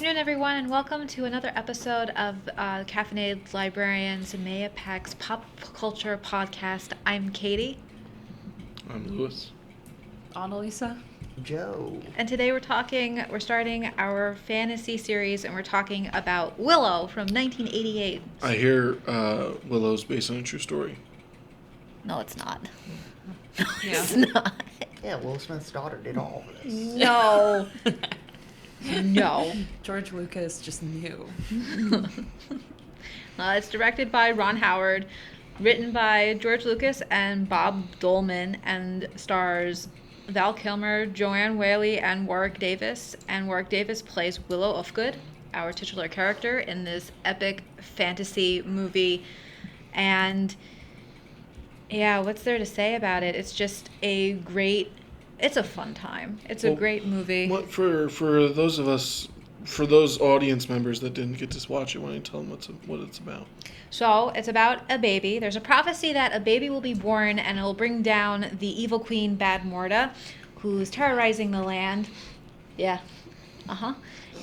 afternoon, everyone, and welcome to another episode of Caffeinated Librarians and Mayapac's Pop Culture Podcast. I'm Katie. I'm Lewis. Annalisa. Joe. And today we're starting our fantasy series, and we're talking about Willow from 1988. I hear Willow's based on a true story. No, it's not. Yeah. It's not. Yeah, Will Smith's daughter did all of this. No. No. George Lucas just knew. It's directed by Ron Howard, written by George Lucas and Bob Dolman, and stars Val Kilmer, Joanne Whaley, and Warwick Davis. And Warwick Davis plays Willow Ufgood, our titular character in this epic fantasy movie. And yeah, what's there to say about it? It's just it's a fun time. It's a great movie. What for those audience members that didn't get to watch it, why don't you tell them what it's about? So it's about a baby. There's a prophecy that a baby will be born and it will bring down the evil queen Bad Morda, who's terrorizing the land. Yeah.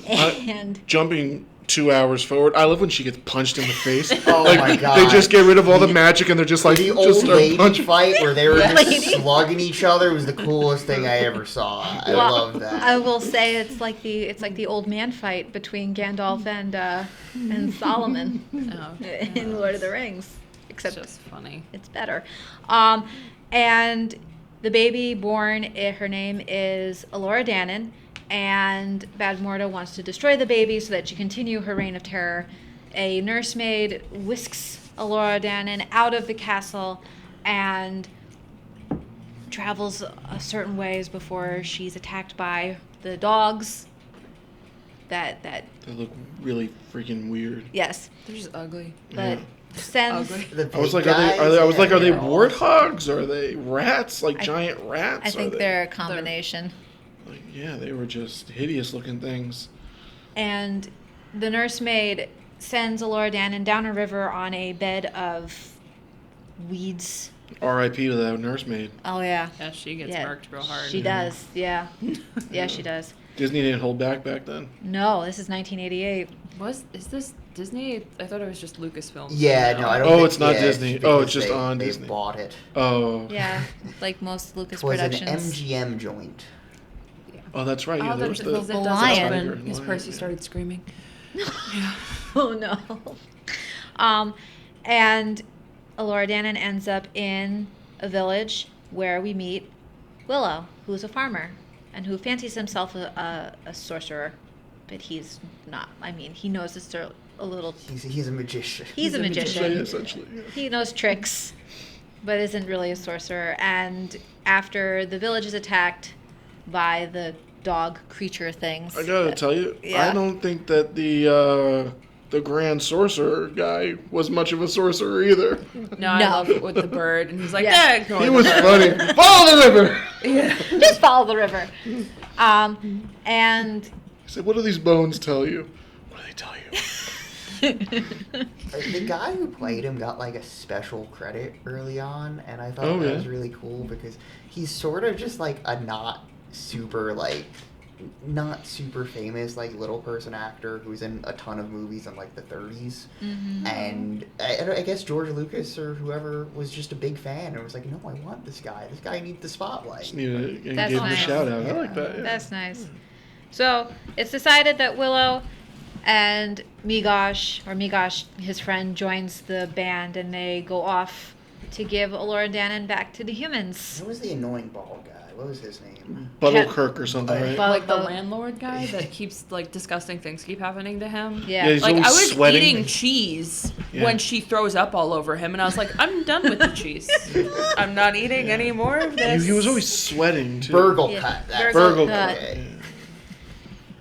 And Jumping 2 hours forward, I love when she gets punched in the face. Oh my god. They just get rid of all the magic and they're just like The just old start lady punching. fight where they were Yeah. just Lady. slugging each other was the coolest thing I ever saw. I love that. I will say it's like the old man fight between Gandalf and Solomon in Lord of the Rings. It's Except just funny. it's better. And the baby born, her name is Elora Danan, and Bad Morda wants to destroy the baby so that she continue her reign of terror. A nursemaid whisks Elora Danan out of the castle and travels a certain ways before she's attacked by the dogs. That They look really freaking weird. yes, They're just ugly. but Yeah. sends. Ugly. The I was like, big guys, are they they're all- warthogs? Are they rats? Like giant rats? I think Are they're a combination. Like, yeah, they were just hideous looking things. And the nursemaid sends Elora Danan down a river on a bed of weeds. R.I.P. to that nursemaid. Oh yeah. Yeah, she gets Yeah, marked real hard. She does. Yeah. Yeah, she does. Disney didn't hold back then. No, this is 1988. Is this Disney? I thought it was just Lucasfilm. Yeah, no, I don't Oh, think it's not yeah, Disney. because Oh, it's just they, on they Disney. bought it. Oh. Yeah, like most Lucas It was an Productions. MGM joint. Oh, that's right. Yeah, Oh, there was that's because the it the does lion. open because Lion, Percy yeah. started screaming. Oh no. And Elora Danan ends up in a village where we meet Willow, who's a farmer and who fancies himself a sorcerer, but he's not. I mean, he knows a little. He's a magician. He's a magician. Yeah, essentially. Yeah. He knows tricks, but isn't really a sorcerer. And after the village is attacked by the dog creature things, I gotta tell you, Yeah. I don't think that the Grand Sorcerer guy was much of a sorcerer either. No, I love it with the bird, and he's like, Yeah. ignore He the was bird." funny. Follow the river! Yeah. just follow the river. And He said, what do these bones tell you? What do they tell you? The guy who played him got like a special credit early on, and I thought Oh, that yeah? was really cool because he's sort of just like a not super famous like little person actor who's in a ton of movies in like the 30s. And I guess George Lucas or whoever was just a big fan and was like, no, I want this guy needs the spotlight. Just needed to That's give him a nice. shout out. I like that. Yeah. that's nice. So it's decided that Willow and Migosh, his friend, joins the band, and they go off to give Elora Danan back to the humans. Who was the annoying bald guy? What was his name? Buttlekirk or something, right? But- Like the landlord guy that keeps like disgusting things keep happening to him. Yeah. Yeah, he's Like I always was sweating. eating cheese Yeah. when she throws up all over him, and I was like, I'm done with the cheese. I'm not eating any more of this. He was always sweating, too. Burgle Yeah. Cut. That's Burgle it. Cut. Okay.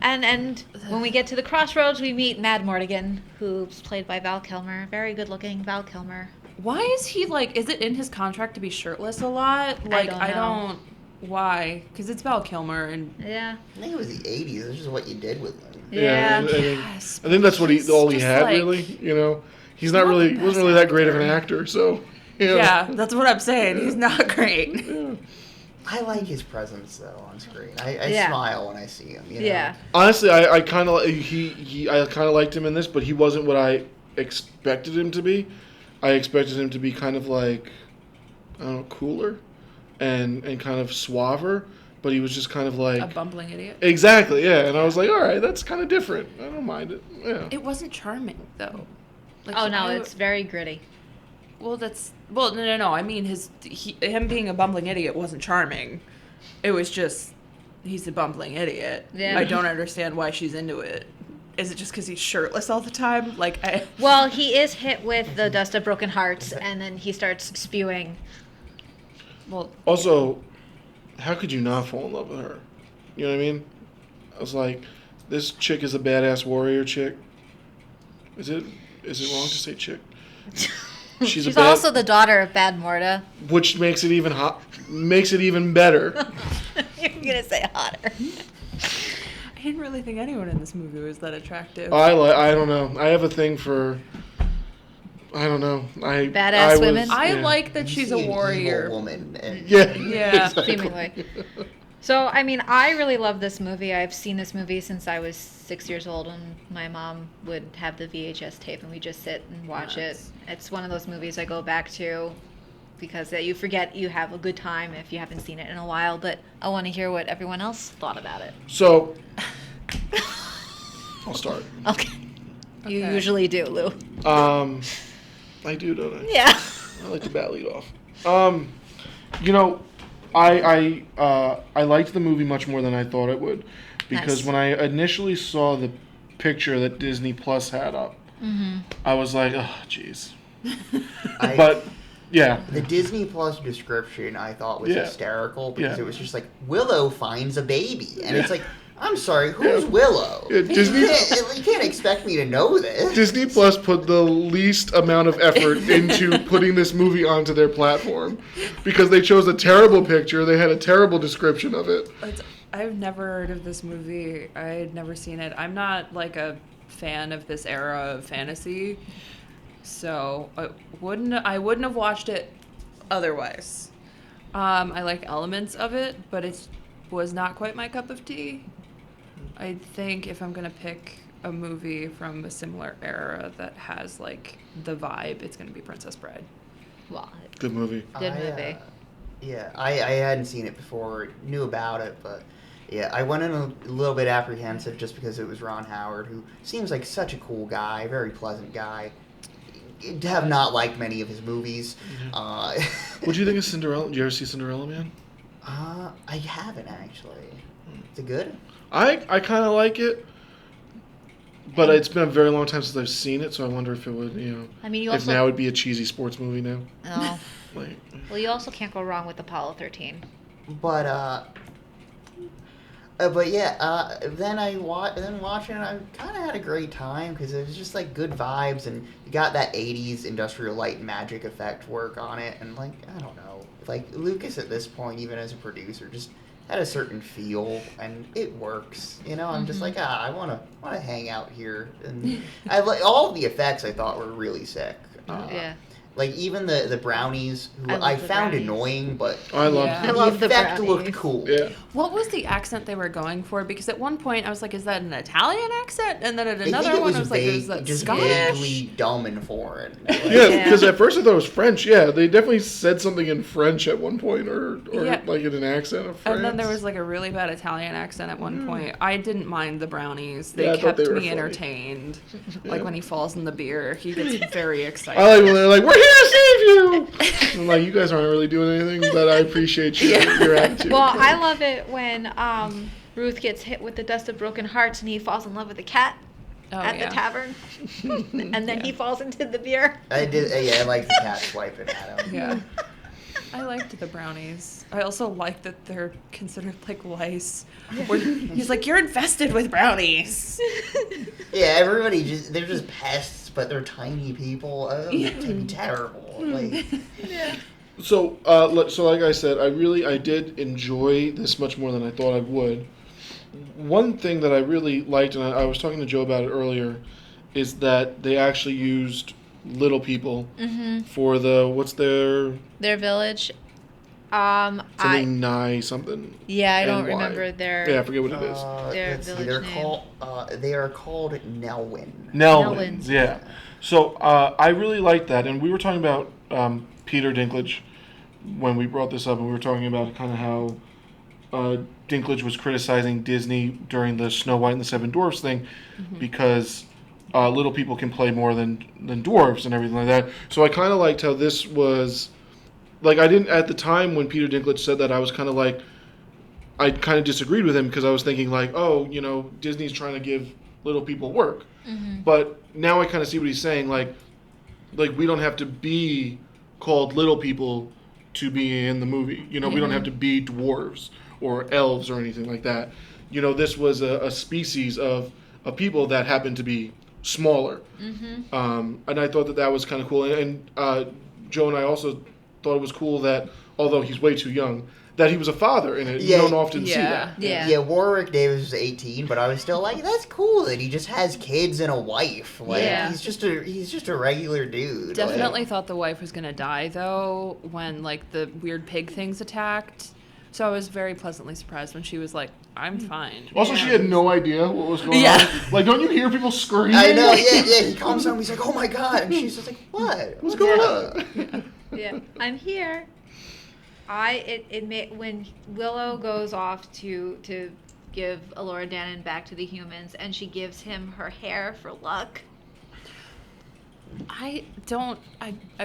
And when we get to the crossroads, we meet Mad Mortigan, who's played by Val Kilmer. Very good-looking Val Kilmer. Why is he like? Is it in his contract to be shirtless a lot? Like don't know. Why? Because it's Val Kilmer, and Yeah. I think it was the 80s. This is what you did with them. Yeah. I think that's what He's all he just had, like- really. You know, he's not not really the wasn't best really that great of an actor. actor, so. You know. yeah, that's what I'm saying. He's not great. Yeah. I like his presence though on screen. I Yeah. smile when I see him. You know? Yeah. Honestly, I kind of I kind of liked him in this, but he wasn't what I expected him to be. I expected him to be kind of like, I don't know, cooler, and kind of suaver. But he was just kind of like A bumbling idiot. Exactly, yeah. And I was like, all right, that's kind of different. I don't mind it. Yeah. It wasn't charming though. Like, Oh no, it's very gritty. Well, no. I mean, him being a bumbling idiot wasn't charming. It was just he's a bumbling idiot. Yeah. I don't understand why she's into it. Is it just because he's shirtless all the time? Well, he is hit with the dust of broken hearts, and then he starts spewing. Well, Also, how could you not fall in love with her? You know what I mean? I was like, this chick is a badass warrior chick. Is it wrong to say chick? She's also the daughter of Bad Morta. Which makes it even better. You're gonna say hotter. I didn't really think anyone in this movie was that attractive. I don't know. I have a thing for. I don't know. Badass women? I like that she's a You see an warrior. evil woman. And Yeah. Yeah. exactly. Seemingly. So, I mean, I really love this movie. I've seen this movie since I was 6 years old, and my mom would have the VHS tape, and we just sit and watch Nice. it. It's one of those movies I go back to because you forget you have a good time if you haven't seen it in a while, but I want to hear what everyone else thought about it. So, I'll start. Okay. You Okay. usually do, Lou. I do, don't I? Yeah. I like to bat lead off. You know, I liked the movie much more than I thought it would, because Nice. when I initially saw the picture that Disney Plus had up, I was like, oh, jeez. But yeah, The Disney Plus description I thought was Yeah. hysterical because Yeah. it was just like Willow finds a baby, and it's Yeah. like, I'm sorry, who's Willow? Yeah, Disney- You can't expect me to know this. Disney Plus put the least amount of effort into putting this movie onto their platform, because they chose a terrible picture. They had a terrible description of it. I've never heard of this movie. I had never seen it. I'm not like a fan of this era of fantasy, so I wouldn't have watched it otherwise. I like elements of it, but it was not quite my cup of tea. I think if I'm gonna pick a movie from a similar era that has like the vibe, it's gonna be Princess Bride. Well, Good movie. good movie. Yeah, I hadn't seen it before, knew about it, but yeah, I went in a little bit apprehensive just because it was Ron Howard, who seems like such a cool guy, very pleasant guy. Have not liked many of his movies. What do you think of Cinderella? Did you ever see Cinderella Man? I haven't actually. Is it good? I kind of like it, but it's been a very long time since I've seen it, so I wonder if it would, I mean, you if also... now it'd be a cheesy sports movie now. Oh. Like, Well, you also can't go wrong with Apollo 13. But yeah, then watching it, I kind of had a great time because it was just like good vibes, and you got that '80s industrial light and magic effect work on it, and like I don't know, like Lucas at this point, even as a producer, just had a certain feel, and it works. I'm just like, I want to hang out here, and I like all of the effects. I thought were really sick. Yeah. Like even the brownies, who I love I the found brownies. annoying, but I love. Yeah. I love the effect brownies. looked cool. Yeah. What was the accent they were going for? Because at one point I was like, is that an Italian accent? And then at I think another it one was I was like, is vague, that just Scottish? vaguely dumb and foreign. Like, Yeah, because at first I thought it was French. Yeah, they definitely said something in French at one point, or Yeah. like in an accent of France. And then there was like a really bad Italian accent at one point. I didn't mind the brownies. They Yeah, I thought kept they were me funny. entertained. Like Yeah. when he falls in the beer, he gets very excited. I like when they're like, "We're here to save you." I'm like, "You guys aren't really doing anything, but I appreciate your attitude." Well, I love it when Ruth gets hit with the dust of broken hearts and he falls in love with a cat Oh, at yeah. the tavern. And then he falls into the beer. I did. Yeah, I like the cat swiping at him. Yeah. I liked the brownies. I also like that they're considered like lice. Where he's like, you're infested with brownies. Yeah, everybody they're just pests, but they're tiny people. It'd be terrible. Like, So, like I said, I did enjoy this much more than I thought I would. One thing that I really liked, and I was talking to Joe about it earlier, is that they actually used little people for what's their Their village. Something Nye something. I don't NY. remember their. Yeah, I forget what it is. Their Let's see, village they're name. they are called Nelwyn. Nelwyn's, yeah. So I really liked that, and we were talking about Peter Dinklage when we brought this up, and we were talking about kind of how Dinklage was criticizing Disney during the Snow White and the Seven Dwarfs thing because little people can play more than dwarves and everything like that. So I kind of liked how this was, like, I didn't, at the time when Peter Dinklage said that, I was kind of like, I kind of disagreed with him because I was thinking like, oh, you know, Disney's trying to give little people work. But now I kind of see what he's saying, like we don't have to be called little people to be in the movie. You know, we don't have to be dwarves or elves or anything like that. You know, this was a species of people that happened to be smaller. And I thought that was kind of cool. And Joe and I also thought it was cool that, although he's way too young, that he was a father in it. Yeah, you don't often see that. Yeah. Warwick Davis was 18, but I was still like, that's cool that he just has kids and a wife. Like, he's just a regular dude. Definitely thought the wife was gonna die though when like the weird pig things attacked. So I was very pleasantly surprised when she was like, "I'm fine." Also, she had no idea what was going on. Like, don't you hear people screaming? I know. Yeah. He comes home. He's like, "Oh my god!" And she's just like, "What? What's going on?" Yeah, I'm here. When Willow goes off to give Elora Danan back to the humans, and she gives him her hair for luck. I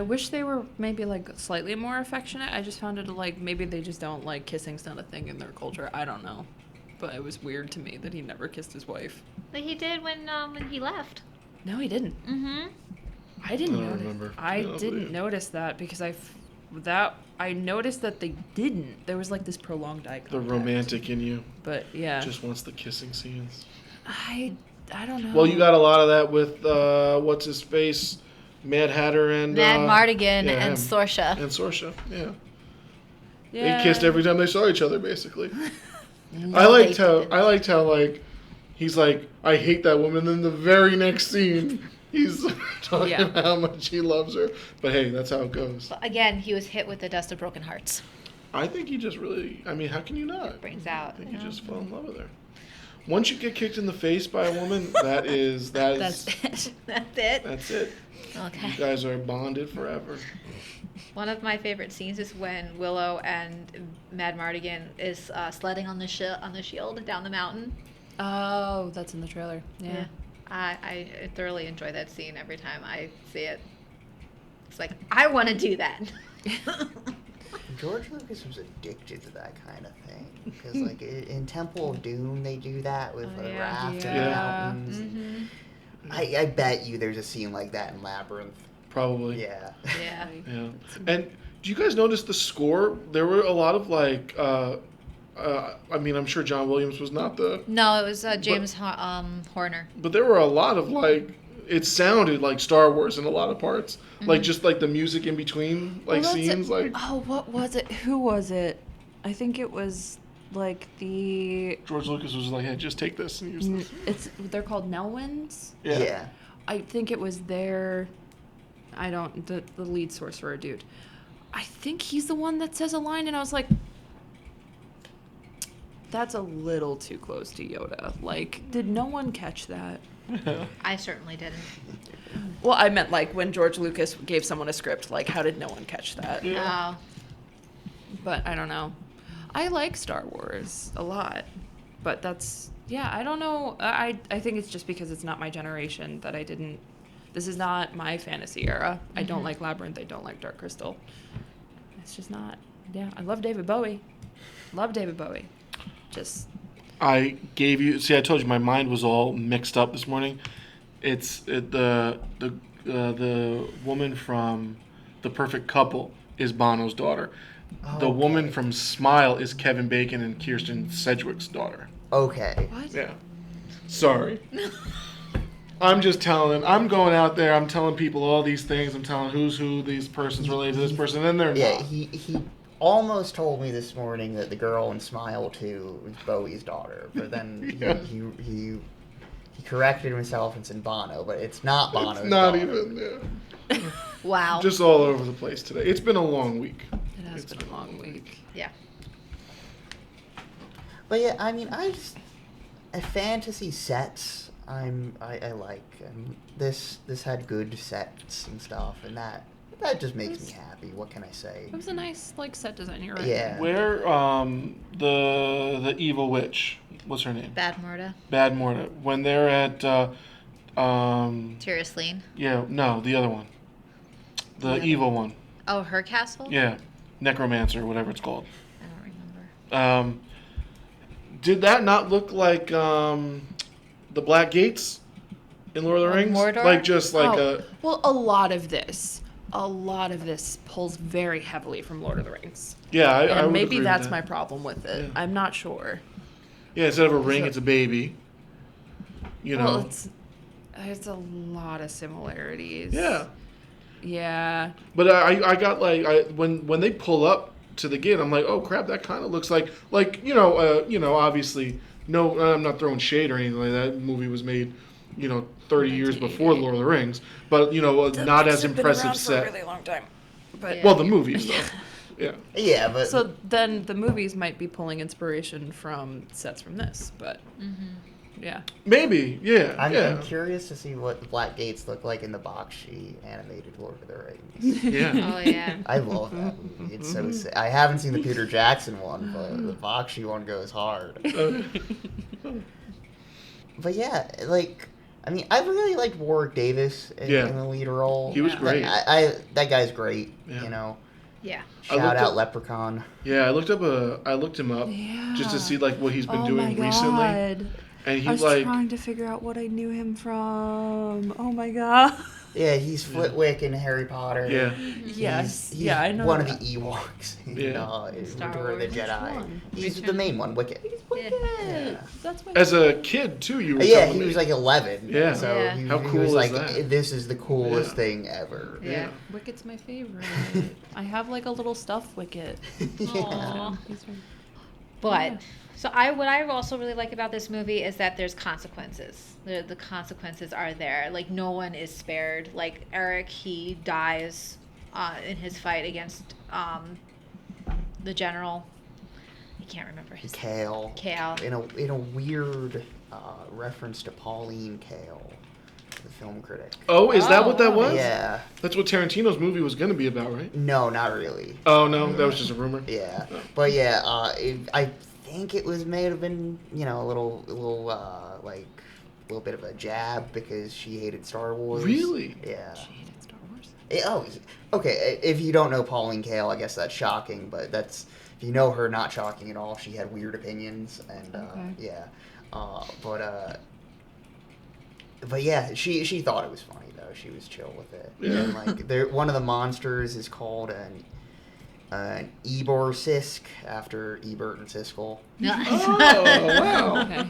wish they were maybe like slightly more affectionate. I just found it like maybe they just don't like kissing's not a thing in their culture. I don't know, but it was weird to me that he never kissed his wife. But he did when he left. No, he didn't. I didn't notice. I didn't notice that because I noticed that they didn't. There was like this prolonged eye contact. The romantic in you. But yeah. Just wants the kissing scenes. I don't know. Well, you got a lot of that with what's his face, Mad Hatter and Mad Mardigan and him. Sorsha. And Sorsha, yeah. Yeah. They kissed every time they saw each other, basically. I liked how like he's like, I hate that woman. Then the very next scene, he's talking about how much he loves her. But hey, that's how it goes. But again, he was hit with the dust of broken hearts. I think he just really. I mean, how can you not? It brings out. I think you just fell in love with her. Once you get kicked in the face by a woman, that's That's it. That's it. Okay. You guys are bonded forever. One of my favorite scenes is when Willow and Mad Mardigan is sledding on the shield down the mountain. Oh, that's in the trailer. Yeah. I thoroughly enjoy that scene every time I see it. It's like, I want to do that. George Lucas was addicted to that kind of thing because, like, in Temple of Doom, they do that with a raft in the mountains. I bet you there's a scene like that in Labyrinth. Probably. Yeah. Yeah. Yeah. And do you guys notice the score? There were a lot of like. I mean, I'm sure John Williams was not the. No, it was James Horner. But there were a lot of like. It sounded like Star Wars in a lot of parts, like just like the music in between, like scenes, like. Oh, what was it? Who was it? I think it was like the. George Lucas was like, "Hey, just take this and use this." They're called Nelwyn's. Yeah. I think it was their. The lead sorcerer dude. I think he's the one that says a line, and I was like, that's a little too close to Yoda. Like, did no one catch that? I certainly didn't. Well, I meant like when George Lucas gave someone a script, like how did no one catch that? Yeah. But I don't know. I like Star Wars a lot, but I don't know. I think it's just because it's not my generation that I didn't. This is not my fantasy era. I don't like Labyrinth. I don't like Dark Crystal. It's just not. Yeah, I love David Bowie. Just. I gave you. See, I told you my mind was all mixed up this morning. It's the woman from The Perfect Couple is Bono's daughter. The woman from Smile is Kevin Bacon and Kirsten Sedgwick's daughter. Okay. What? Yeah. Sorry. I'm going out there, I'm telling people all these things, I'm telling who's who, these persons related to this person, and they're not. He almost told me this morning that the girl in Smile 2 was Bowie's daughter, but then he corrected himself and said Bono, but it's not Bono's It's not daughter. even, Wow. Just all over the place today. It's been a long week. It has It's been a long week. Yeah. But yeah, I mean, fantasy sets. I like. This had good sets and stuff, and that just makes me happy. What can I say? It was a nice set design. You're right. Yeah. Where the evil witch, what's her name? Bad Morta. Bad Morta. When they're at Tyrislene. yeah, no, the other one. The Yeah. evil one. Oh, her castle? Yeah. Necromancer, whatever it's called. I don't remember. Did that not look like the Black Gates in Lord of the Like Rings? Mordor? Like just like Well, a lot of this pulls very heavily from Lord of the Rings. yeah, I And would maybe agree with that's that. my problem with it. Yeah. I'm not sure. Yeah, instead of a ring, So- it's a baby. You know. Well, it's a lot of similarities. Yeah. Yeah. But I got when they pull up to the gate, I'm like, oh crap, that kind of looks like obviously no, I'm not throwing shade or anything like that. The movie was made, 30 years before 1988. Lord of the Rings, but not as impressive set. For a really long time. But Yeah. Well, the movies though, yeah. Yeah, but so then the movies might be pulling inspiration from sets from this, but yeah. Maybe, yeah, I'm yeah, curious to see what the Black Gates look like in the Bakshi animated Lord of the Rings. yeah. Oh, yeah. I love that movie. It's so sick. I haven't seen the Peter Jackson one, but the Bakshi one goes hard. But yeah, I really liked Warwick Davis in the lead role. He was Yeah. great. That guy's great. Yeah. Yeah. I Shout looked out up- Leprechaun. Yeah, I looked him up just to see what he's been doing recently, and he's to figure out what I knew him from. Oh my god. Yeah, he's Flitwick in Harry Potter. yeah. Yes. He's Yeah, I know one that. of the Ewoks in Yeah. Star Return of the Wars. Jedi. Which one? He's Which the one? main one, Wicket. Yeah. That's my As a kid too, you were Yeah, telling he me. was like 11. Yeah. So Yeah. he, How he cool was is like, that? this is the coolest Yeah. thing ever. Yeah. Wicket's my favorite. I have a little stuffed Wicket. Yeah. Aw. He's from- But Yeah. so what I also really like about this movie is that there's consequences. The consequences are there. Like no one is spared. Like Eric, he dies in his fight against the general. I can't remember his Kale. Kale. In a weird reference to Pauline Kael, the film critic. Oh, is that what that was? Yeah. That's what Tarantino's movie was going to be about, right? No, not really. Oh no, that was just a rumor. Yeah, but yeah, I think it may have been a little bit of a jab because she hated Star Wars. Really? Yeah. She hated Star Wars. Okay. If you don't know Pauline Kael, I guess that's shocking, but if you know her, not shocking at all. She had weird opinions, and Okay. yeah, but yeah, she thought it was funny though. She was chill with it. Yeah. And one of the monsters is called an Ebor Sisk after Ebert and Siskel. Oh wow. Okay.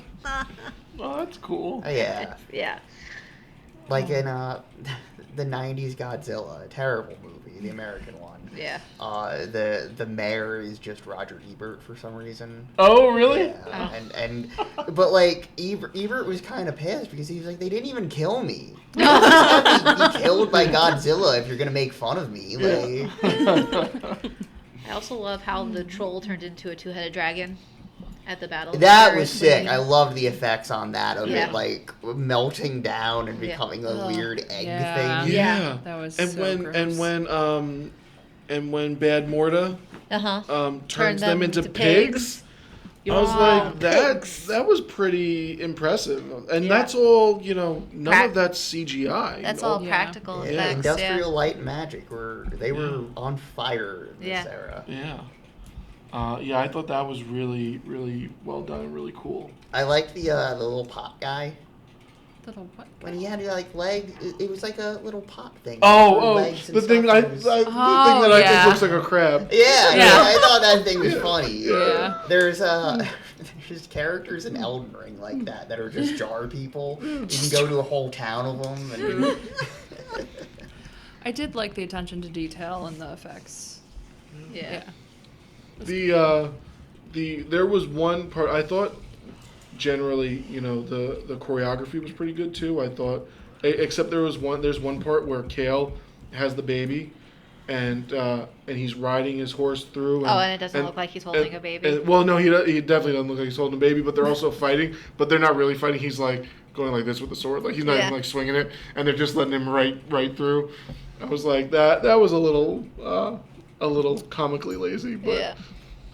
Oh, that's cool. Yeah, Yeah. like in the '90s Godzilla, a terrible movie, the American one. Yeah. The mayor is just Roger Ebert for some reason. Oh really? Yeah, but Ebert was kind of pissed because he was like, they didn't even kill me. You just have me be killed by Godzilla if you're gonna make fun of me. I also love how the troll turned into a two-headed dragon at the battle. That was sick. I loved the effects on that of Yeah. it melting down and Yeah. becoming a weird egg Yeah. thing. Yeah. That was and so when gross. and when Bad Morta Uh-huh. turns them into to pigs. I was Wow. like, that was pretty impressive, and Yeah. that's all. None Prac- of that's CGI. That's All- all Yeah. practical Yeah, effects. Industrial Light and Magic were Yeah. on fire in this Yeah. era. Yeah. Yeah, I thought that was really, really well done and really cool. I liked the little pop guy. Little what? When he had legs, it was like a little pop thing. Oh, Legs and the thing stuff. I, It was- the thing that I yeah. think looks like a crab. yeah, Yeah. I thought that thing was funny. Yeah. There's there's characters in Elden Ring like that are just jar people. You can go to a whole town of them. And I did like the attention to detail and the effects. Yeah. There was one part I thought generally, the choreography was pretty good too. I thought, except there's one part where Kale has the baby, and he's riding his horse through. Oh, and it doesn't look like he's holding a baby. Well, no, he definitely doesn't look like he's holding a baby, but they're also fighting, but they're not really fighting. He's like going like this with the sword, like he's not even like swinging it, and they're just letting him right through. I was like, that was a little comically lazy, but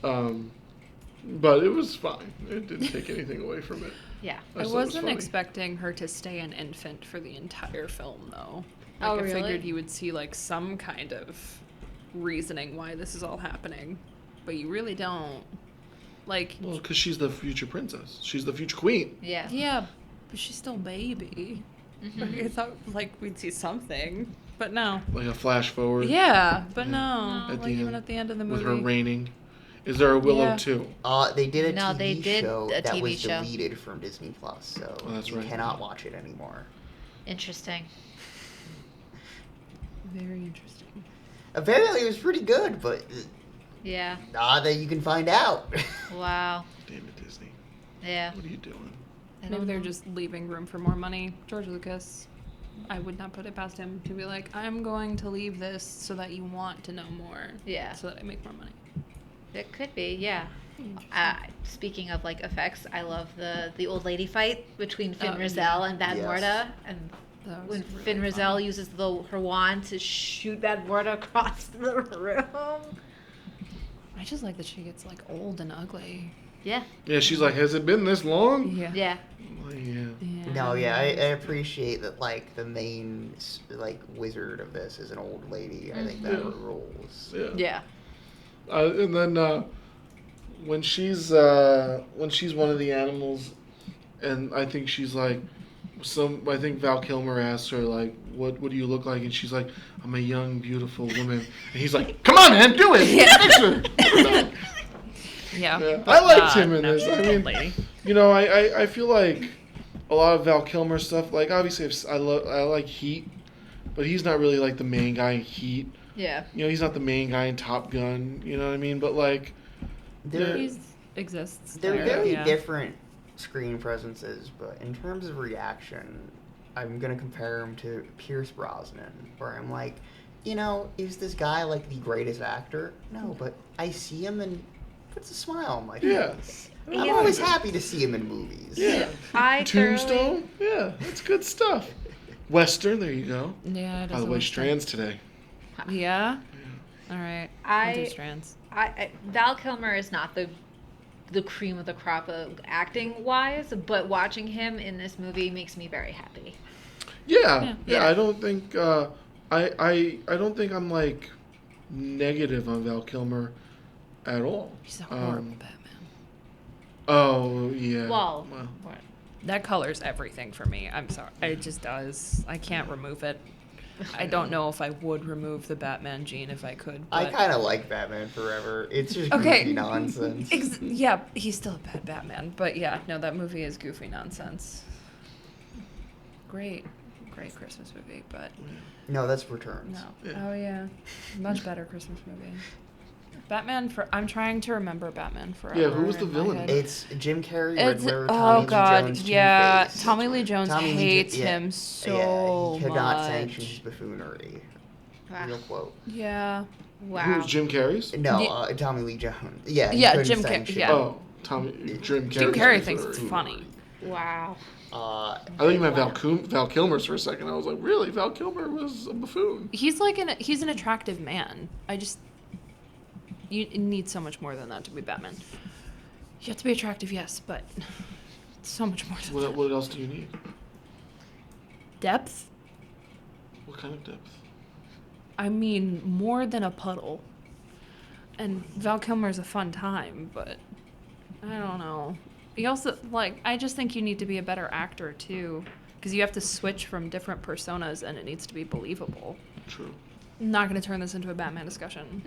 but it was fine. It didn't take anything away from it. Yeah. I wasn't expecting her to stay an infant for the entire film, though. Like, Oh, I really? figured you would see, like, some kind of reasoning why this is all happening. But you really don't. Like... Well, because she's the future princess. She's the future queen. Yeah. Yeah, but she's still a baby. Mm-hmm. I thought, like, we'd see something. But no. Like a flash forward. Yeah, but no. At Like, the even end, at the end of the movie. with her reigning. Is there a Willow Yeah. too? They did a No, TV they did show a that TV was show. deleted from Disney Plus, so that's you right. cannot watch it anymore. Interesting. Very interesting. Apparently, it was pretty good, but Yeah. that you can find out. Wow. Damn it, Disney. Yeah. What are you doing? I Maybe don't they're know. just leaving room for more money. George Lucas, I would not put it past him to be like, I'm going to leave this so that you want to know more. Yeah. So that I make more money. It could be, yeah. Speaking of like effects, I love the old lady fight between Finn Oh, Rizal yeah. and Bad Yes. Morta, and That was when really Finn fun. Rizal uses her wand to shoot Bad Morta across the room. I just like that she gets like old and ugly. Yeah, Yeah, she's like, has it been this long? Yeah. yeah, I'm like, yeah. No, yeah, I appreciate that. Like the main like wizard of this is an old lady. I think that Yeah. rules. Yeah. yeah. And then when she's one of the animals, and I think she's like, I think Val Kilmer asks her like, what do you look like? And she's like, I'm a young, beautiful woman. And he's like, come on, man, do it. Fix her. Yeah. Yeah. but I liked not him in this. I actually mean, lady. you know, I feel like a lot of Val Kilmer stuff. Like obviously, I like Heat, but he's not really like the main guy in Heat. Yeah. You know, he's not the main guy in Top Gun. You know what I mean? But like, They're He exists. they're there, very yeah. different screen presences, but in terms of reaction, I'm gonna compare him to Pierce Brosnan, where I'm like, you know, is this guy like the greatest actor? No, but I see him and puts a smile on my Yeah. face. I I'm like always it. happy to see him in movies. Yeah. I Tombstone? Yeah, that's good stuff. Western, there you go. Yeah. it By is the a way, Western. Strands today. Yeah. All right. I'll do I- Strands. Val Kilmer is not the cream of the crop of acting wise, but watching him in this movie makes me very happy. Yeah. Yeah. I don't think I don't think I'm like negative on Val Kilmer at all. He's a horrible Batman. Oh yeah. Well, That colors everything for me. I'm sorry. It just does. I can't remove it. I don't know if I would remove the Batman gene if I could. I But... kind of like Batman Forever. It's just Okay. goofy nonsense. Yeah, he's still a bad Batman. But yeah, no, that movie is goofy nonsense. Great Christmas movie, but No, that's Returns. no. Yeah. Oh yeah, much better Christmas movie. I'm trying to remember Batman Forever. Yeah, who was the in my villain? head. It's Jim Carrey, It's Riddler, oh Tommy Lee god, Jones, yeah. Two-Face. Tommy Lee Jones Tommy Lee Jo- hates yeah. him so Yeah, he could not much. sanction his buffoonery. Wow. Real quote. Yeah. Wow. Who's Jim Carrey's? No, Yeah. Tommy Lee Jones. Yeah, he Yeah, couldn't Jim Car- sanction yeah. Oh, Jim Carrey. Jim Carrey thinks it's funny. Wow. I thought you meant Val Kilmer's for a second. I was like, really? Val Kilmer was a buffoon. He's like he's an attractive man. You need so much more than that to be Batman. You have to be attractive, yes, but so much more than that. What else do you need? Depth? What kind of depth? I mean, more than a puddle. And Val Kilmer's a fun time, but I don't know. You also, I just think you need to be a better actor, too. Because you have to switch from different personas, and it needs to be believable. True. I'm not going to turn this into a Batman discussion.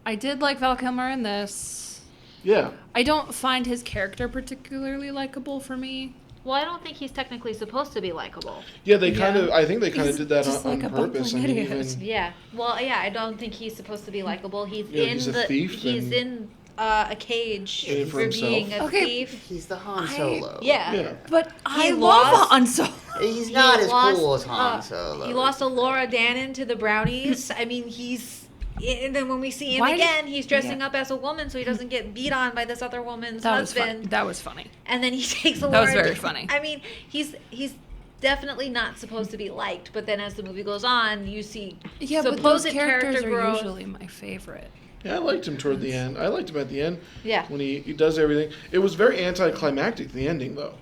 I did like Val Kilmer in this. Yeah. I don't find his character particularly likable for me. Well, I don't think he's technically supposed to be likable. Yeah, they kind Yeah. of. I think they kind of He's did that just on like a purpose. I bumbling mean, idiot. even Yeah. Well, yeah, I don't think he's supposed to be likable. He's a thief He's and- in a cage In it for for being himself. a Okay. thief. He's the Han I- Solo. Yeah. yeah. But I He love lost- Han Solo. He's not as lost, cool as Han Solo. He lost a Laura Dannon to the brownies. I mean, and then when we see him again, he's dressing up as a woman so he doesn't get beat on by this other woman's husband. That was funny. And then he takes a That Laura. was very funny. I mean, he's definitely not supposed to be liked, but then as the movie goes on, you see but those supposed characters character are growth. usually my favorite. Yeah, I liked him toward the end. I liked him at the end. Yeah. When he does everything. It was very anticlimactic, the ending, though.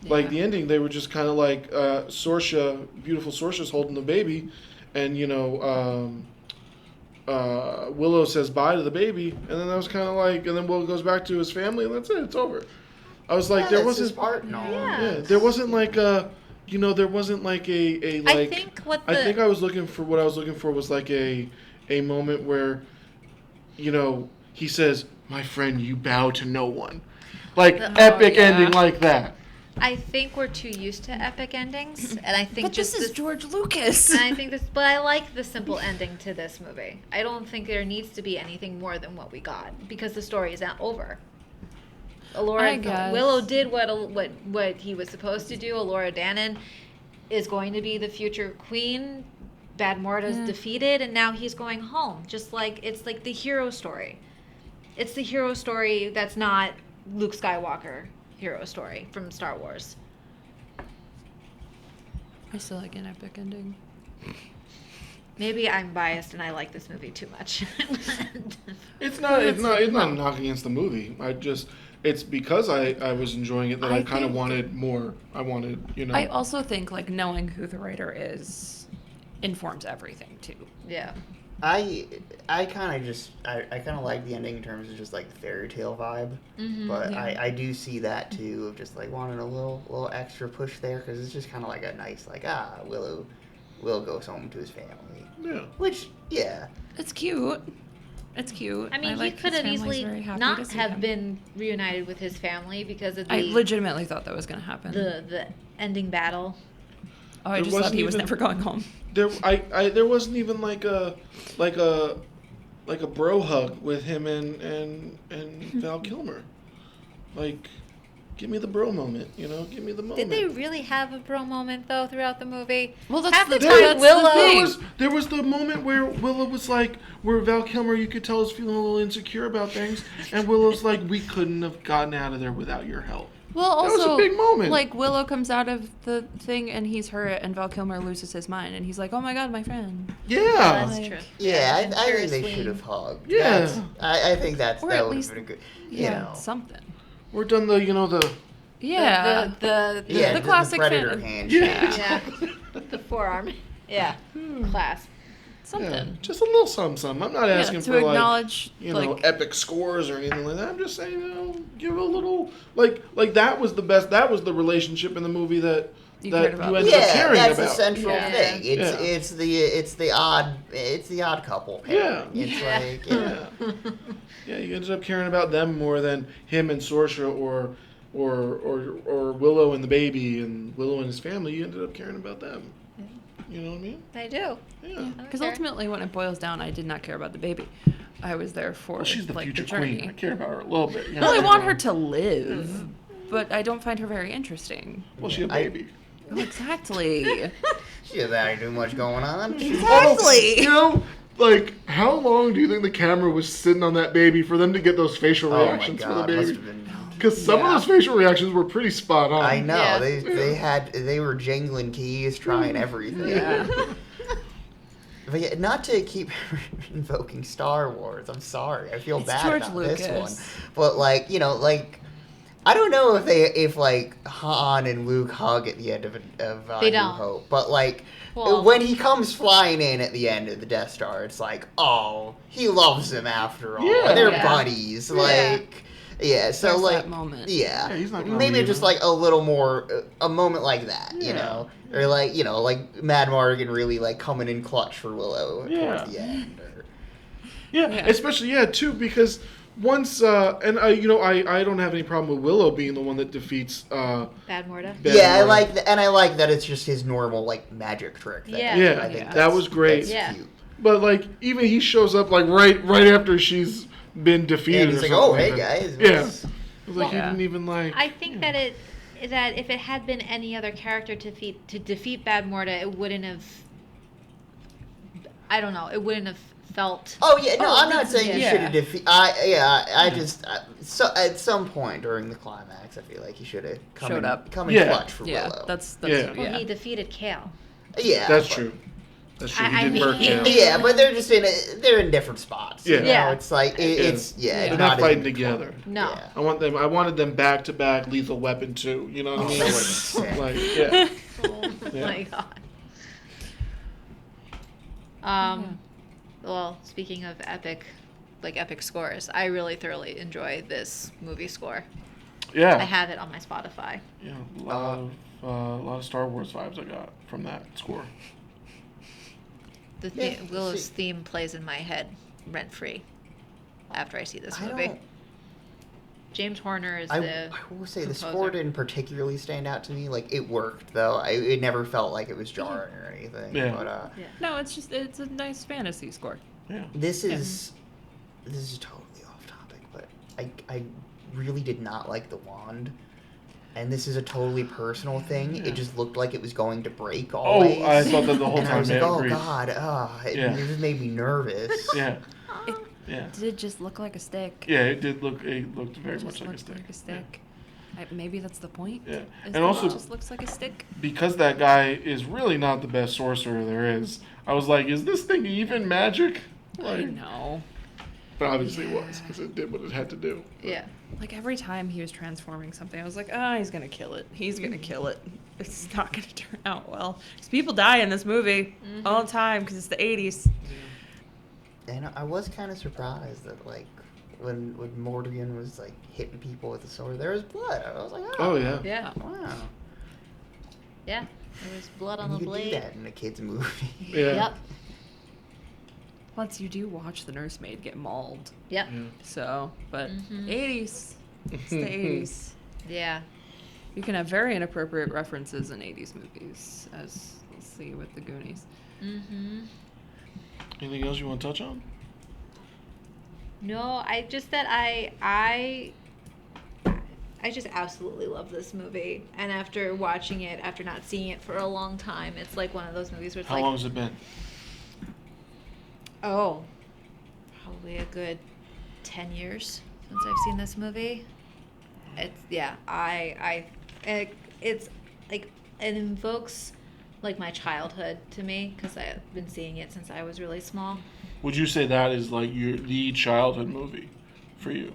Like, the ending, they were just kind of like beautiful Sorcia's holding the baby, and, Willow says bye to the baby, and then that was kind of like, and then Willow goes back to his family, and that's it, it's over. I was like, there wasn't... part. No. Yeah. There wasn't like a... there wasn't like a like... I think what I was looking for... What I was looking for was like a moment where, he says, "My friend, you bow to no one." Like, epic ending like that. I think we're too used to epic endings, and I think But this is George Lucas. And I think but I like the simple ending to this movie. I don't think there needs to be anything more than what we got because the story is not over. Willow did what he was supposed to do. Laura Dannon is going to be the future queen. Bad Morta's defeated, and now he's going home. Just like it's like the hero story. It's the hero story that's not Luke Skywalker hero story from Star Wars. I still like an epic ending. Maybe I'm biased and I like this movie too much. It's not a knock against the movie. It's because I was enjoying it that I kind of wanted more. I wanted, I also think like knowing who the writer is informs everything too. Yeah. I kind of like the ending in terms of just like the fairy tale vibe, but I do see that too of just like wanting a little extra push there because it's just kind of like a nice like Willow goes home to his family. Yeah. Which It's cute. It's cute. I mean, he could have easily not have been reunited with his family because of I legitimately thought that was going to happen. The ending battle. Oh, I just thought he was never going home. There wasn't even like a bro hug with him and Val Kilmer. Like, give me the bro moment, give me the moment. Did they really have a bro moment though throughout the movie? Well, that's half the the time thing. Willow. There was the moment where Willow was like, where Val Kilmer, you could tell, is feeling a little insecure about things, and Willow's like, we couldn't have gotten out of there without your help. Well, also, that was a big moment. Like, Willow comes out of the thing and he's hurt, and Val Kilmer loses his mind, and he's like, oh my god, my friend. Yeah. That's true. Yeah, I think they should have hugged. Yeah. I think that would have least- been a good, something. We're done the, the... Yeah. The classic predator fan- handshake. yeah. The forearm. Yeah. Clasp. Something. Yeah, just a little something. I'm not asking to for acknowledge, like epic scores or anything like that. I'm just saying, give a little like that was the best. That was the relationship in the movie that you ended up caring that's about. the central thing. Yeah. It's the odd couple pair. Yeah. It's like Yeah, you ended up caring about them more than him and Sorcia or Willow and the baby and Willow and his family. You ended up caring about them. You know what I mean? I do. Yeah. Because ultimately, when it boils down, I did not care about the baby. I was there for Well, she's the like, future the journey. queen. I care about her a little bit. Well, I want her to live, but I don't find her very interesting. Well, she's a baby. Exactly. she doesn't have too much going on. Exactly. Like, how long do you think the camera was sitting on that baby for them to get those facial reactions for the must baby? have been. Because some of those facial reactions were pretty spot on. I know. Yeah. They were jingling keys, trying everything. Yeah. But yeah, not to keep invoking Star Wars. I'm sorry. I feel bad George about Lucas. this one. But I don't know if Han and Luke hug at the end of They New don't. Hope. But Well- when he comes flying in at the end of the Death Star, it's like, oh, he loves him after all. Yeah. They're Yeah. buddies. So There's like that moment. Yeah. Yeah, he's not gonna Maybe leave just him. like a little more a moment like that, Or like Mad Morgan really like coming in clutch for Willow towards the end. Yeah, especially too, because once and I don't have any problem with Willow being the one that defeats Bad Morta. I like and I like that it's just his normal like magic trick thing. Yeah. I think that was great. That's cute. But like even he shows up like right after she's been defeated. And he's or like, "Oh, something hey like that. guys." Yeah. It was like he Yeah. didn't even like. I think that that if it had been any other character to defeat Bad Morta, it wouldn't have. I don't know. It wouldn't have felt. Oh yeah, no, I'm not saying you yeah. should have defeated. I just so at some point during the climax, I feel like he should have Showed up. come in Yeah. clutch for Yeah, Willow. that's Yeah. Well, he defeated Kale. Yeah, That's but- true. That's true. I He did mean- murk him. Yeah, but they're just they're in different spots. Yeah. You know? Yeah. It's like it's They're it's not as fighting important. together. No. Yeah. I wanted them back to back Lethal Weapon 2. You know what I Oh, mean? that would've been sick. Like, yeah. Oh Yeah. my god. Well, speaking of epic scores, I really thoroughly enjoy this movie score. Yeah. I have it on my Spotify. Yeah, a lot of Star Wars vibes I got from that score. Yeah, Willow's see- theme plays in my head rent free after I see this I movie. don't. James Horner is I the will say the composer. score didn't particularly stand out to me. Like it worked though. It never felt like it was jarring or anything. Yeah. But Yeah. No, it's a nice fantasy score. Yeah. this is totally off topic. But I really did not like the wand. And this is a totally personal thing. Yeah. It just looked like it was going to break Oh, always. I thought that the whole and I time. was like, Yeah, oh agreed. god, it Yeah. just made me nervous. Yeah. It Yeah. did just look like a stick. Yeah, it did look. It looked very It much just like a looked stick. like a stick. Maybe that's the point. Yeah. is And that also- it just looks like a stick. Because that guy is really not the best sorcerer there is. I was like, is this thing even magic? I Like, know. but obviously it was because it did what it had to do. Yeah. Like every time he was transforming something, I was like, ah, he's gonna kill it. He's gonna kill it. It's not gonna turn out well. Because people die in this movie all the time because it's the 80s. And I was kind of surprised that like when Morgan was like hitting people with the sword, there was blood. I was like, Oh yeah. Yeah. wow. Yeah. There was blood on You the could do blade. that in a kids movie. Yeah. Yep. Plus, you do watch the nursemaid get mauled. Yep. Yeah. So, but Mhm. 80s. It's the 80s. Yeah. You can have very inappropriate references in 80s movies, as we'll see with the Goonies. Mm-hmm. Anything else you want to touch on? No, I just absolutely love this movie. And after watching it, after not seeing it for a long time, it's like one of those movies where it's How like, long has it been? oh, probably a good 10 years since I've seen this movie. It's, yeah, it's like, it invokes like my childhood to me because I've been seeing it since I was really small. Would you say that is like the childhood movie for you?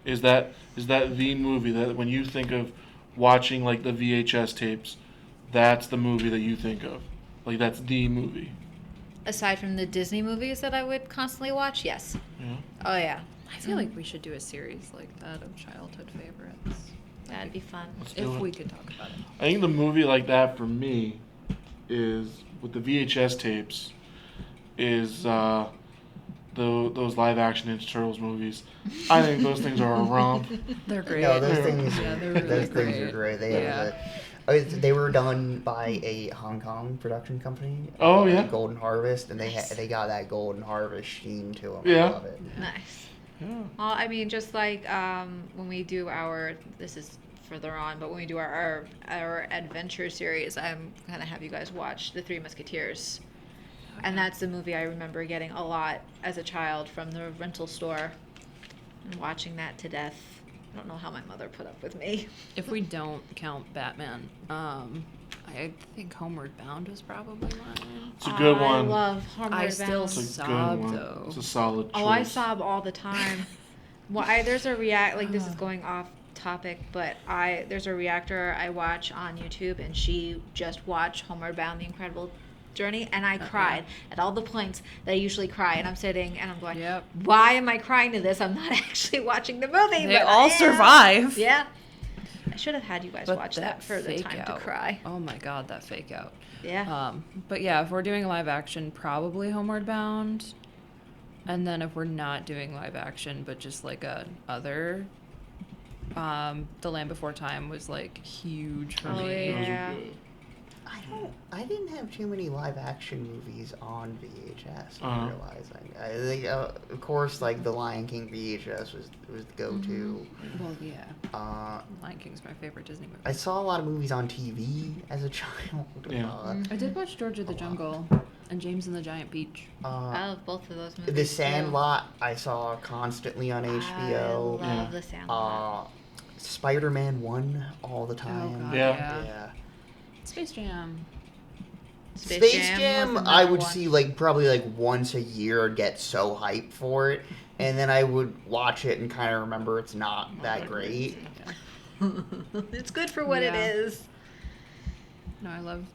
Is that the movie that when you think of watching like the VHS tapes, that's the movie that you think of? Like that's the movie. Aside from the Disney movies that I would constantly watch, yes. Yeah. Oh yeah, I feel like we should do a series like that of childhood favorites. that'd be fun. Let's do If it. we could talk about it. I think the movie like that for me is with the VHS tapes is those live action Ninja Turtles movies. I think those things are a romp. They're great. No, those Yeah. things, Yeah, they're those really things are great. great. They Yeah. have they were done by a Hong Kong production company. Oh, yeah? Golden Harvest, and Nice. they got that Golden Harvest sheen to them. Yeah. I love it. Nice. Yeah. Well, I mean, just like when we do this is further on, but when we do our adventure series, I'm gonna have you guys watch The Three Musketeers, and that's a movie I remember getting a lot as a child from the rental store, and watching that to death. I don't know how my mother put up with me. If we don't count Batman, I think Homeward Bound was probably mine. It's a good I one. love Homeward I still Bound. It's a good Sob, one. though. It's a solid choice. Oh, I sob all the time. Well, there's a like this is going off topic, but there's a reactor I watch on YouTube, and she just watched Homeward Bound: The Incredible Journey, and I cried at all the points that I usually cry, and I'm sitting and I'm going, Yep. why am I crying to this? I'm not actually watching the movie. They but all I am. survive. Yeah. I should have had you guys But watch that for the fake time out. to cry. Oh my god, that fake out. Yeah. But yeah, if we're doing live action, probably Homeward Bound. And then if we're not doing live action, but just like The Land Before Time was like huge for Oh, me. Those are yeah. good. I didn't have too many live action movies on VHS. Uh-huh. I'm realizing. I think, of course, like the Lion King VHS was the go-to. Well, yeah. Uh, Lion King's my favorite Disney movie. I saw a lot of movies on TV as a child. Yeah. I did watch George of the Jungle and James and the Giant Peach. I love both of those movies. The too. Sandlot I saw constantly on HBO. I love The Sandlot. Spider-Man 1 all the Oh, time. God, Yeah. Yeah. Space Jam. Space Jam, was I another would one. see like probably like once a year. I'd get so hyped for it, and then I would watch it and kind of remember it's not that great. It's good for what it Yeah. is. No, I love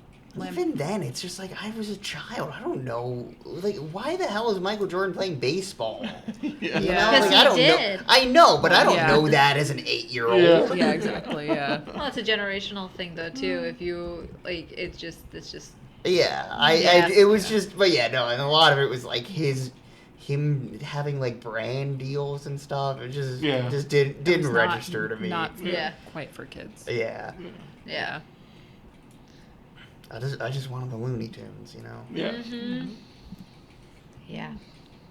Even then, it's just like I was a child. I don't know, like why the hell is Michael Jordan playing baseball? Yeah. You know, Yeah. Because like he I don't did. know. I know, but I don't Yeah. know that as an 8-year-old. Yeah. Yeah, exactly. Yeah. Well, it's a generational thing though too. If you like, it's just Yeah, Yeah. it was just, but yeah, no, and a lot of it was like him having like brand deals and stuff. It just, Yeah. didn't It was register to me. Not for, Yeah. quite for kids. Yeah, yeah. I just wanted the Looney Tunes, you know. Yeah. Mm-hmm. Yeah.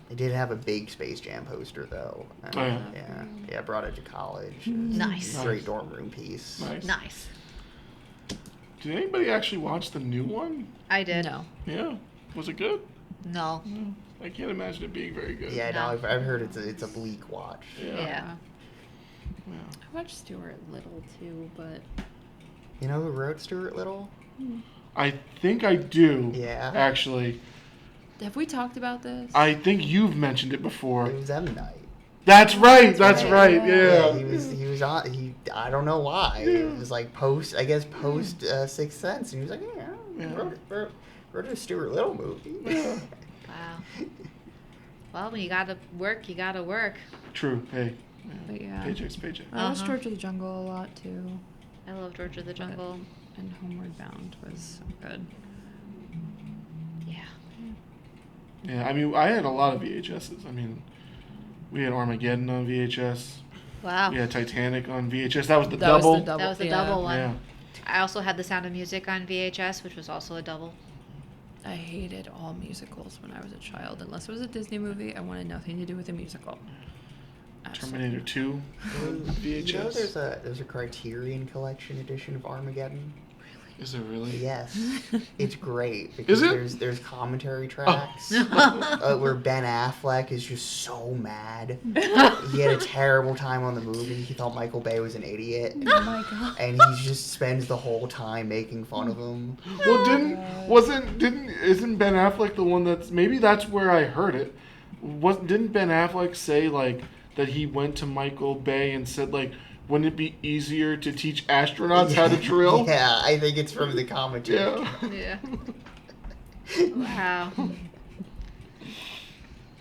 I did have a big Space Jam poster though. And, Oh, yeah. yeah, I brought it to college. It was Nice. a great dorm room piece. Nice. Nice. Did anybody actually watch the new one? I did. No. Yeah. Was it good? No. No. I can't imagine it being very good. Yeah, no, No. I've heard it's a bleak watch. Yeah. Yeah. Yeah. I watched Stuart Little too, but You know who wrote Stuart Little? I think I do. Yeah. Actually, have we talked about this? I think you've mentioned it before. It was M Night. That's right. That's right. right. Yeah, Yeah. he was on. I don't know why. It was like post Sixth Sense, and he was like, yeah, Yeah. wrote a Stuart Little movie. Yeah. Wow. Well, when you gotta work, you gotta work. True. Hey. But yeah. Paycheck's paycheck. I watched Uh-huh. George of the Jungle a lot too. I love George of the Jungle. And Homeward Bound was so good. Yeah. Yeah. I mean, I had a lot of VHSs. I mean, we had Armageddon on VHS. Wow. We had Titanic on VHS. That was the That double. was the double. That was the yeah. double one. Yeah. I also had The Sound of Music on VHS, which was also a double. I hated all musicals when I was a child. Unless it was a Disney movie, I wanted nothing to do with a musical. Terminator 2 on VHS. You know, there's a Criterion Collection edition of Armageddon. Is it really? Yes, it's great because Is it? there's commentary tracks where Ben Affleck is just so mad. He had a terrible time on the movie. He thought Michael Bay was an idiot. Oh my god. And he just spends the whole time making fun of him. Well, isn't Ben Affleck the one maybe that's where I heard it. Didn't Ben Affleck say like that he went to Michael Bay and said like, wouldn't it be easier to teach astronauts how to drill? Yeah, I think it's from the commentary. Yeah. Yeah. Wow.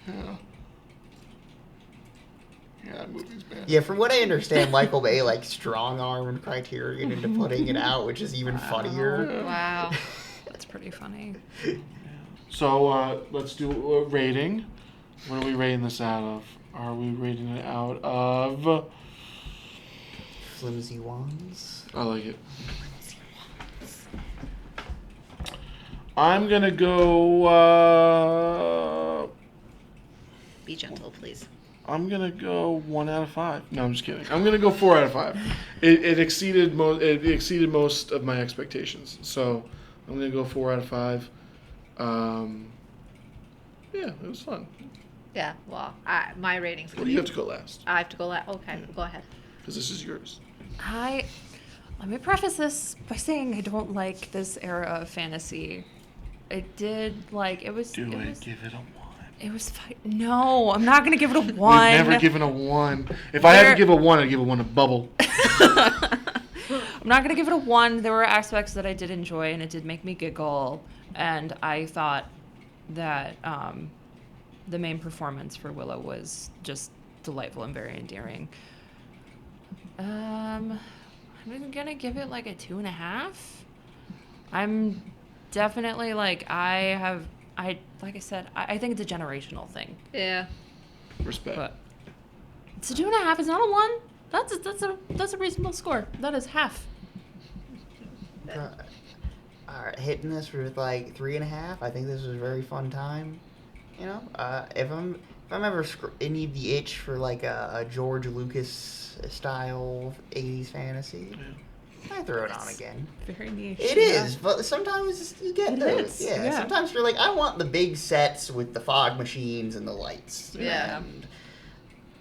Yeah. Yeah, that movie's bad. Yeah, from what I understand, Michael Bay like strong-armed Criterion into putting it out, which is even funnier. Wow. That's pretty funny. So let's do a rating. What are we rating this out of? Are we rating it out of? Flimsy ones. I like it. I'm gonna go. Be gentle, please. I'm gonna go 1 out of 5. No, I'm just kidding. I'm gonna go 4 out of 5. It exceeded most of my expectations. So I'm gonna go 4 out of 5. Yeah, it was fun. Yeah. Well, my ratings. Well, you have to go last I have to go last. Okay. Yeah. Go ahead. because this is yours. Let me preface this by saying I don't like this era of fantasy. I did like it was. Give it a 1. It was no, I'm not gonna give it a 1. We've never given a 1. If I had to give a 1, I'd give a 1 a bubble. I'm not gonna give it a 1. There were aspects that I did enjoy, and it did make me giggle. And I thought that the main performance for Willow was just delightful and very endearing. I'm gonna give it like a 2.5. I'm definitely like like I said, I think it's a generational thing. Yeah. Respect. But it's a 2.5. It's not a 1. That's a reasonable score. That is half. hitting this with like 3.5. I think this was a very fun time. You know, if I'm ever need the itch for like a George Lucas style 80s fantasy, I throw it on again. Very niche. It is, but sometimes you get those. Yeah. Sometimes you're like, I want the big sets with the fog machines and the lights. Yeah. And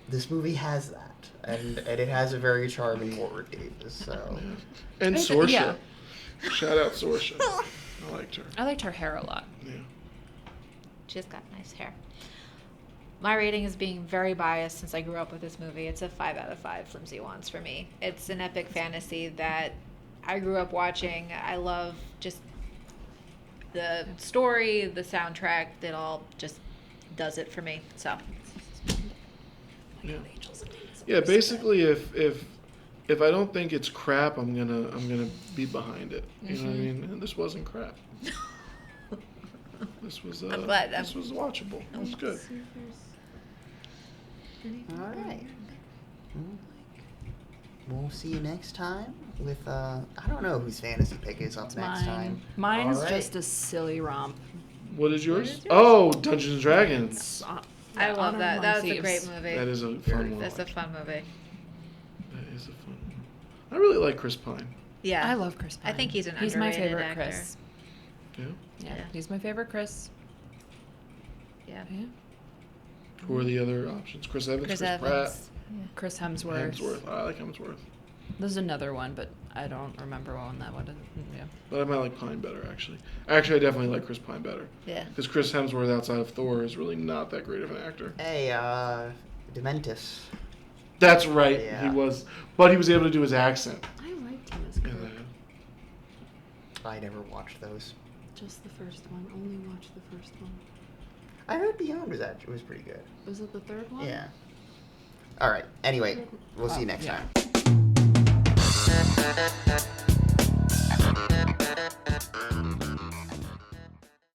this movie has that, and it has a very charming Warwick Davis. So. And Saoirse. Shout out Saoirse. I liked her. I liked her hair a lot. Yeah. She's got nice hair. My rating is being very biased since I grew up with this movie. It's a 5 out of 5 flimsy wands for me. It's an epic fantasy that I grew up watching. I love just the story, the soundtrack. It all just does it for me. So. Yeah. Yeah. Basically, if I don't think it's crap, I'm gonna be behind it. You know what I mean? And this wasn't crap. This was. I'm glad. This was watchable. It was good. All right. We'll see you next time with I don't know whose fantasy pick is up next time. Mine's All right. just a silly romp. What is yours? Oh, Dungeons and Dragons. I love that. That was a great movie. That is a fun one. That's a fun movie. That is a fun one. I really like Chris Pine. Yeah. I love Chris Pine. I think he's an He's my underrated favorite actor. Chris. Yeah. Yeah, he's my favorite Chris. Yeah. Who are the other options? Chris Evans, Chris Pratt, Evans. Chris Hemsworth. Hemsworth. I like Hemsworth. There's another one, but I don't remember when that one is. Yeah. But I might like Pine better, actually. Actually, I definitely like Chris Pine better. Yeah. Because Chris Hemsworth outside of Thor is really not that great of an actor. Hey, Dementis. That's right. Yeah. He was. But he was able to do his accent. I liked him as Kirk. I never watched those. Just the first one. Only watched the first one. I heard Beyond was pretty good. Was it the third one? Yeah. All right. Anyway, we'll see you next yeah. time.